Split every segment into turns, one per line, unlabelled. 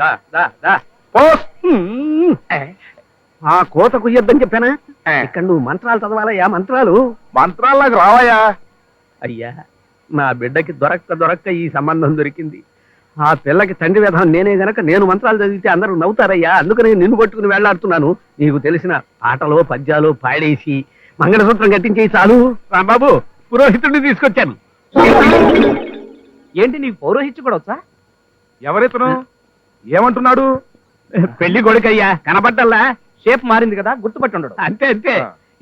ఆ కోత కుయ్యొద్దని చెప్పానా? ఇక్కడ నువ్వు మంత్రాలు చదవాలయ్యా. మంత్రాలు
నాకు రావాయా?
అయ్యా, నా బిడ్డకి దొరక్క ఈ సంబంధం దొరికింది. ఆ పిల్లకి తండ్రి విధానం నేనే గనక నేను మంత్రాలు చదివితే అందరూ నవ్వుతారయ్యా. అందుకని నిన్ను పట్టుకుని వెళ్లాడుతున్నాను. నీకు తెలిసిన పాటలో పద్యాలు పాడేసి మంగళసూత్రం కట్టించేయి చాలు. రాంబాబు, పురోహితుడిని తీసుకొచ్చాను.
ఏంటి నీకు పౌరోహిత్యం కూడా వచ్చా?
ఎవరితను? ఏమంటున్నాడు?
పెళ్లి కొడుకయ్యా, కనబడ్డల్లా.
షేప్ మారింది కదా, గుర్తుపట్టి ఉండడు.
అంతే అంతే.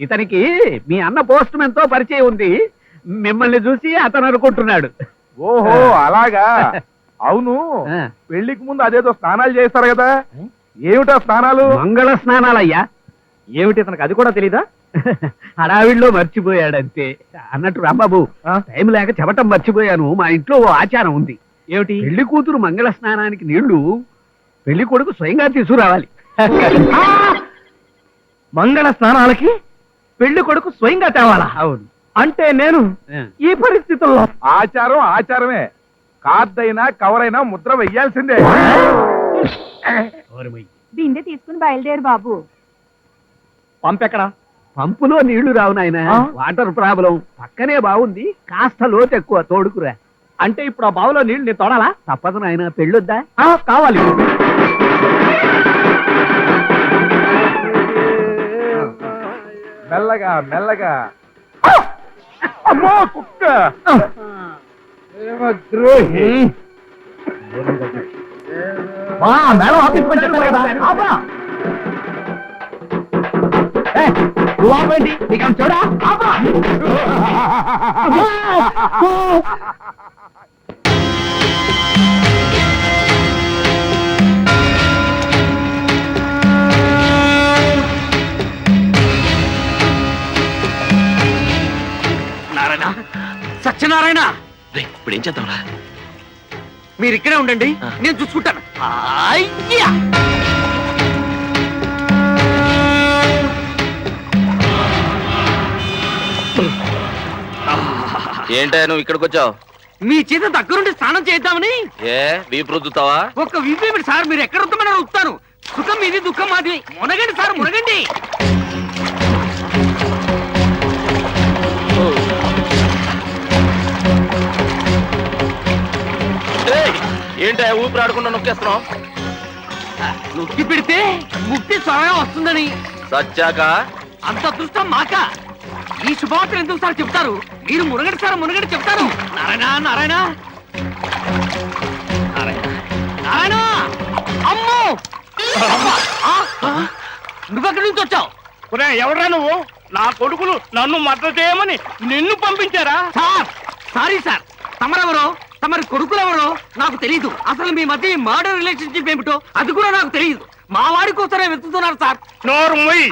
ఇతనికి మీ అన్న పోస్ట్ మెన్ తో పరిచయం ఉంది. మిమ్మల్ని చూసి అతను అనుకుంటున్నాడు.
ఓహో అలాగా. అవును, పెళ్లికి ముందు అదేదో స్నానాలు చేస్తారు కదా, ఏమిటా స్నానాలు?
మంగళ స్నానాలయ్యా.
ఏమిటి ఇతనికి అది కూడా తెలీదా?
హడావిడిలో మర్చిపోయాడంతే. అన్నట్టు రాంబాబు, టైం లేక చెప్పటం మర్చిపోయాను. మా ఇంట్లో ఓ ఆచారం ఉంది.
ఏమిటి?
పెళ్లి కూతురు మంగళ స్నానానికి నీళ్లు పెళ్లి కొడుకు స్వయంగా తీసుకురావాలి.
మంగళ స్నానాలకి పెళ్లి కొడుకు స్వయంగా తేవాలా?
అవును.
అంటే నేను ఈ పరిస్థితుల్లో
ఆచారం ఆచారమే. కార్డైనా కవరైనా ముద్ర వెయ్యాల్సిందే.
బిందె తీసుకుని బయలుదేరు బాబు.
పంపెక్కడా?
పంపులో నీళ్లు రావు నాయన. Water problem. పక్కనే బాగుంది, కాస్త లోతు ఎక్కువ, తోడుకురా.
అంటే ఇప్పుడు ఆ బావిలో నీళ్లు నేను తోడాలా?
తప్పదు నాయన. పెళ్ళొద్దా?
కావాలి.
మెల్లగా మెల్లగా. అమ్మో కుక్క!
మేడం ఆఫీస్ పని చెప్పారు కదా. ఏంటి ఇక చూడా?
నారాయణ, సత్యనారాయణ, ఇప్పుడు ఏం చేద్దాంరా? మీరు ఇక్కడే ఉండండి, నేను చూసుకుంటాను. అయ్యా,
ఏంటా నువ్వు ఇక్కడికి వచ్చావు?
మీ చేత దగ్గరుండి స్నానం చేద్దామని.
ఏ వీపు రుద్దుతావా?
ఒక్క వీపేమిటి సార్, మీరు ఎక్కడ వస్తామని వస్తాను. సుఖం మీది, దుఃఖం మాది. మునగండి సార్, మునగండి.
ఏంటా ఊపిరి ఆడకుండా నొక్కేస్తున్నావు?
నొక్కి పెడితే ముక్తి స్వయం వస్తుందని.
సచ్చాక
అంత అదృష్టం మాక. ఈ శుభవార్తలు ఎందుకు సార్ చెప్తారు? మీరు మునగడి సార్, మునగడి చెప్తారు. నారాయణ నారాయణ నారాయణ. అమ్మో, నువ్వెక్కడి నుంచి వచ్చావు?
ఎవరా నువ్వు? నా కొడుకులు నన్ను మద్దతు చేయమని నిన్ను పంపించారా?
సార్ సారీ సార్, తమరెవరో తమరి కొడుకులెవరో నాకు తెలీదు. అసలు మీ మధ్య మర్డర్ రిలేషన్షిప్ ఏమిటో అది కూడా నాకు తెలియదు. మా వాడి కోసమే వెతుకుతున్నారు సార్.
నోరు మొయ్యి.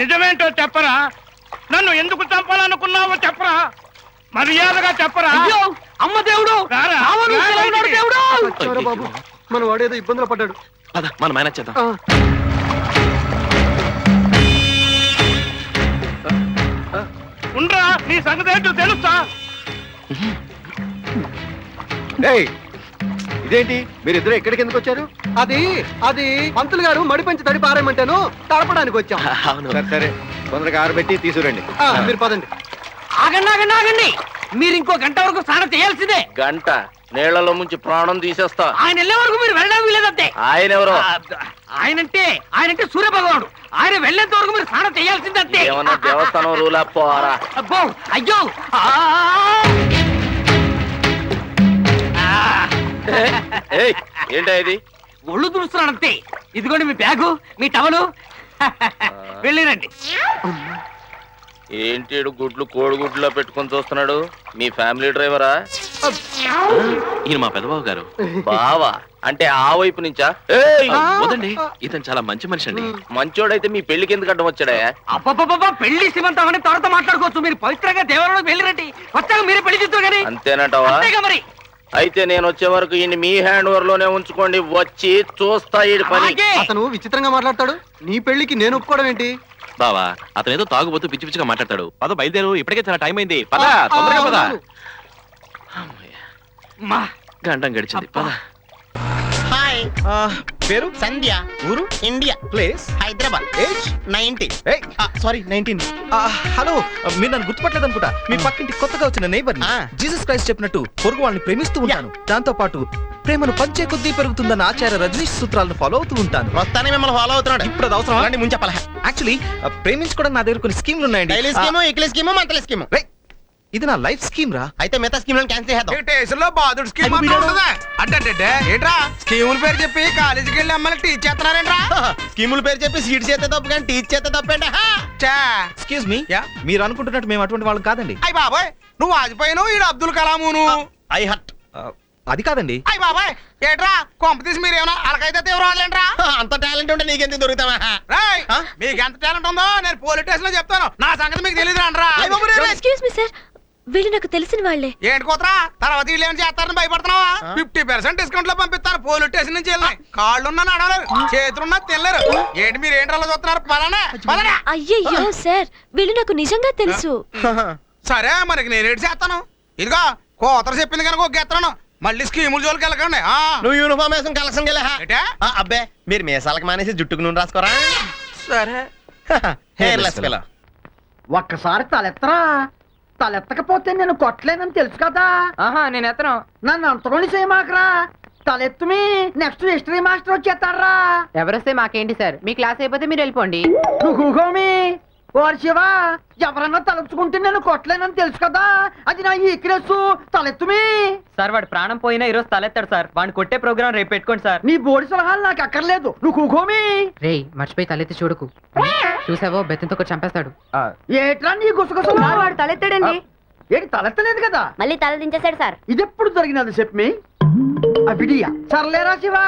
నిజమేంటో చెప్పరా? నన్ను ఎందుకు చంపాలనుకున్నావో చెప్పరా? మర్యాదగా చెప్పరా?
అయ్యో, అమ్మ దేవుడు, దేవుడు.
బాబు,
మన వాడేదో ఇబ్బందులు పడ్డాడు.
మనం మేనేజ్ చేద్దాం.
ఉండరా, నీ సంగతి ఏంటో తెలుసా?
ఇదేంటి మీరిద్దరు ఎక్కడికి ఎందుకు వచ్చారు?
అది పంతులు గారు మడిపెంచి తడి పారేయమంటాను, తడపడానికి వచ్చాం.
అవును.
సరే తొందరగా ఆరబెట్టి తీసుకురండి.
మీరు పదండి.
ఆగండి ఆగండి ఆగండి, మీరు ఇంకో గంట వరకు స్నానం చేయాల్సిందే.
గంట నీళ్లలో ముంచి ప్రాణం తీసేస్తా.
ఆయన వెళ్ళే వరకు మీరు వెళ్ళడం లేదంతే.
ఆయన ఎవరో?
ఆయనంటే సూర్య భగవానుడు. ఆయన వెళ్ళేంత వరకు మీరు స్నానం చేయాల్సిందంతే.
ఏమన్నా దేవస్థానం రూలా పోరా?
అబ్బో, అయ్యో,
ఏంటా ఇది?
ఒళ్ళు తుడుస్తున్నానంతే. ఇదిగోండి మీ బ్యాగు, మీ టవలు. వెళ్ళిరండి.
ఏంటి గుడ్లు కోడిగుడ్లో పెట్టుకొని చూస్తున్నాడు? మీ ఫ్యామిలీ డ్రైవరా?
ఈయన మా పెద్దబాబు గారు.
బావా అంటే ఆ వైపు నుంచా?
వదండి, ఇతను చాలా మంచి మనిషి అండి.
మంచోడైతే మీ పెళ్లికి ఎందుకు అడ్డం వచ్చాడా?
అబ్బబ్బబ్బా, పెళ్లి శ్రీమంతం అని త్వరతో మాట్లాడుకోవచ్చు. మీరు పవిత్రంగా దేవాలయంలోకి వెళ్ళిరండి. వచ్చాక మీరే పెళ్లి చేస్తారు కానీ.
అంతేనంటావా?
మరి
అయితే నేను వచ్చే వరకు ఈయన మీ హ్యాండ్ ఓవర్ లోనే ఉంచుకోండి. వచ్చి చూస్తా ఈ పని.
అతను విచిత్రంగా మాట్లాడతాడు. నీ పెళ్లికి నేను ఒప్పుకోవడం ఏంటి?
బావా, అతను ఏదో తాగుబోతూ పిచ్చి పిచ్చిగా మాట్లాడతాడు. పద బయలుదేరు, ఇప్పటికే చాలా టైం అయింది. పద, తొందరగా పద. గంటం గడిచింది, పద.
హాయ్
అమ్మాయి
పేరు
సంధ్య ఊరు India
place
Hyderabad
age
90
sorry 19 hello మీరు నన్ను గుర్తుపట్టలేదు అనుకుంటా మీ పక్కింటి కొత్తగా వచ్చిన నైబర్
ఆ.
జీసస్ క్రైస్ట్ చెప్పినట్టు పొరుగు వాళ్ళని ప్రేమిస్తూ ఉంటాను దాంతో పాటు ప్రేమను పంచే కొద్దీ పెరుగుతుందన్న ఆచార్య రజనీష్ సూత్రాలను ఫాలో అవుతూ ఉంటాను
మొత్తాన్ని మిమ్మల్ని ఫాలో అవుతున్నాడు
ఇప్పుడు అది అవసరం
అలాంటి ముందు చెప్పాలా
యాక్చువల్లీ ప్రేమించుకోవడం నా దగ్గర కొన్ని స్కీమ్లు ఉన్నాయండి
daily scheme weekly scheme monthly scheme
రేయ్, ఇది నా లైఫ్ స్కీమ్ రా
అయితే మిగతా స్కీమ్ క్యాన్సిల్ చేద్దాం
స్టేషన్ లో బాధుడు స్కీమ్ అంటే ఏంట్రా స్కీముల పేరు చెప్పి కాలేజీకి వెళ్ళి అమ్మాయిని టీచ్ చేస్తున్నారేంట్రా
స్కీముల పేరు చెప్పి సీట్ చేస్తే తప్పు కానీ టీచ్ చేస్తే తప్పండి
చా
ఎక్స్క్యూజ్ మీ మీరు అనుకుంటున్నట్టు మేము అటువంటి వాళ్ళం కాదండి
అయ్య బాబాయ్ నువ్వు వాజ్పేయిను ఈడు అబ్దుల్ కలామును
ఐ హట్
అది కాదండి
అయ్య బాబాయ్ ఏట్రా కొంపతీసి మీరు ఏమైనా అలకైతే తీవ్రవాళ్ళేంట్రా
అంత టాలెంట్ ఉంటే నీకెందుకు దొరుకుతావా
రాయ్ మీకు ఎంత టాలెంట్ ఉందో నేను పోలీస్ స్టేషన్ లో చెప్తాను నా సంగతి మీకు తెలియదు అంటరా
ఎక్స్క్యూజ్ మీ సార్ వీళ్ళు నాకు తెలిసిన వాళ్ళే.
ఏంటి కోతరా తర్వాత వీళ్ళు ఏమైనా చేస్తారని భయపడుతున్నావా 50% డిస్కౌంట్ లో పంపిస్తారు పోలీస్ స్టేషన్ నుంచి వెళ్ళినాయి కాళ్ళున్నా నడవలేరు చేతులున్నా తినలేరు ఏంటి మీరు ఏంటి అలా చూస్తున్నారు పలానే పలానే
అయ్యయ్యో సార్ వీళ్ళు నాకు నిజంగా తెలుసు.
సరే మనకి నేనేటి చేస్తాను ఇదిగో కోతరు చెప్పింది కనుక ఒకేస్తాను మళ్ళీ స్కీముల జోలికి వెళ్ళకండి
నువ్వు యూనిఫామ్ వేసుకుని కలెక్షన్ వెళ్ళా
ఏటే?
అబ్బే మీరు మీసాలకు మానేసి జుట్టుకు నూనె రాసుకోరా
సరే
హెయిర్లెస్ పిల్ల
ఒక్కసారి తలెత్తరా తలెత్తకపోతే నేను కొట్టలేనని తెలుసు కదా.
ఆహా నేను ఎత్తను.
నన్ను అంతలోని చేయమాకరా. తలెత్తుమి నెక్స్ట్ హిస్టరీ మాస్టర్ వచ్చేస్తాడ్రా.
ఎవరొస్తే మాకేంటి సార్, మీ క్లాస్ అయిపోతే మీరు వెళ్ళిపోండి.
నువ్వు కూకోమి ఓరి శివ ఎవరన్నా తలుచుకుంటే నేను కొట్టలేనని తెలుసు కదా. అది నా ఈక్నెస్. తలెత్తుమి.
సార్ వాడు ప్రాణం పోయినా ఈరోజు తలెత్తాడు సార్. వాడిని కొట్టే ప్రోగ్రామ్ రేపు పెట్టుకోండి సార్.
నీ బోడి సలహాలు నాకు అక్కర్లేదు. నువ్వు కూకోమి.
రే మర్చిపోయి తలెత్తి చూడకు. చూసావో బెత్తంతో కూడా చంపేస్తాడు.
ఏట్రా నీ గుసగుసలు?
వాడు తలెత్తాడండి.
ఏంటి తలెత్తలేదు కదా.
మళ్ళీ తల దించేశాడు సార్.
ఇది ఎప్పుడు జరిగినది చెప్పి అవిడియా సర్లేరా శివా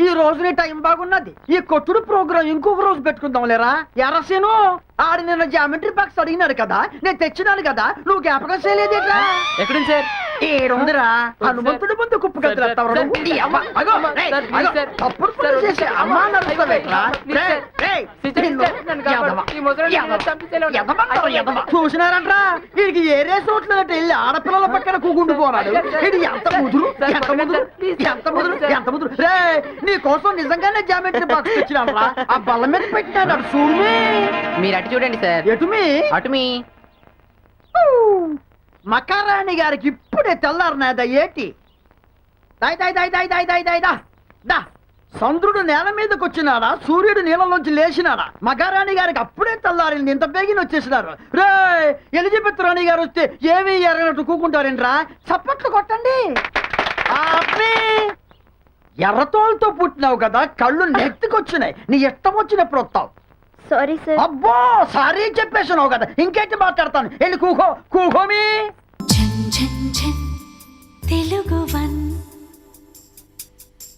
ఈ రోజు నీ టైం బాగున్నది. ఈ కొట్టుడు ప్రోగ్రాం ఇంకొక రోజు పెట్టుకుందాం లేరా. ఎర్రసేను ఆడి నిన్న జామెట్రీ బాక్స్ అడిగినాడు కదా, నేను తెచ్చినాను కదా, నువ్వు జ్ఞాపకం చేయలేదేట్రా.
ఎక్కడుంది సార్?
ఏడుందిరా హనుమంతుడి ముందు కుప్పు చూసినారంట్రా వీడికి ఏరే చోట్ల వెళ్ళి ఆడపిల్లల పక్కన కూకుంటూ పోరాడు. ఇది ఎంత ముదురు ఎంత ముదురు ఎంత ముదురు ఎంత ముదురు. రే నీ కోసం నిజంగానే జామెట్రీ బాక్స్ తెచ్చినారా. ఆ బల్ల మీద పెట్టినాడు అటు చూడు.
మీరు అటు చూడండి సార్.
ఎటుమి
అటుమి.
మకారాణి గారికి ఇప్పుడే తెల్లారనాదా ఏటి. దాయ్ దాయ్ దాయ్ దాయ్ దాయ్ దాయ్ దాయ్ దా దా. చంద్రుడు నేల మీదకి వచ్చినాడా, సూర్యుడు నీళ్ళలోంచి లేచినాడా. మకారాణి గారికి అప్పుడే తెల్లారింది. ఇంత బేగిన వచ్చేసినారు. రే ఎలిజబెత్ రాణి గారు వస్తే ఏమీ ఎరగనట్టు కూకుంటారేంట్రా. చప్పట్లు కొట్టండి. ఎర్రతోలతో పుట్టినావు కదా, కళ్ళు నెత్తికొచ్చినాయి. నీ ఇష్టం వచ్చినప్పుడు వస్తావు.
Sorry sir.
అబ్బో సారీ చెప్పేసినావు కదా, ఇంకేంటి మాట్లాడతాను. వెళ్ళి కూకో కూకోమి.
తెలుగు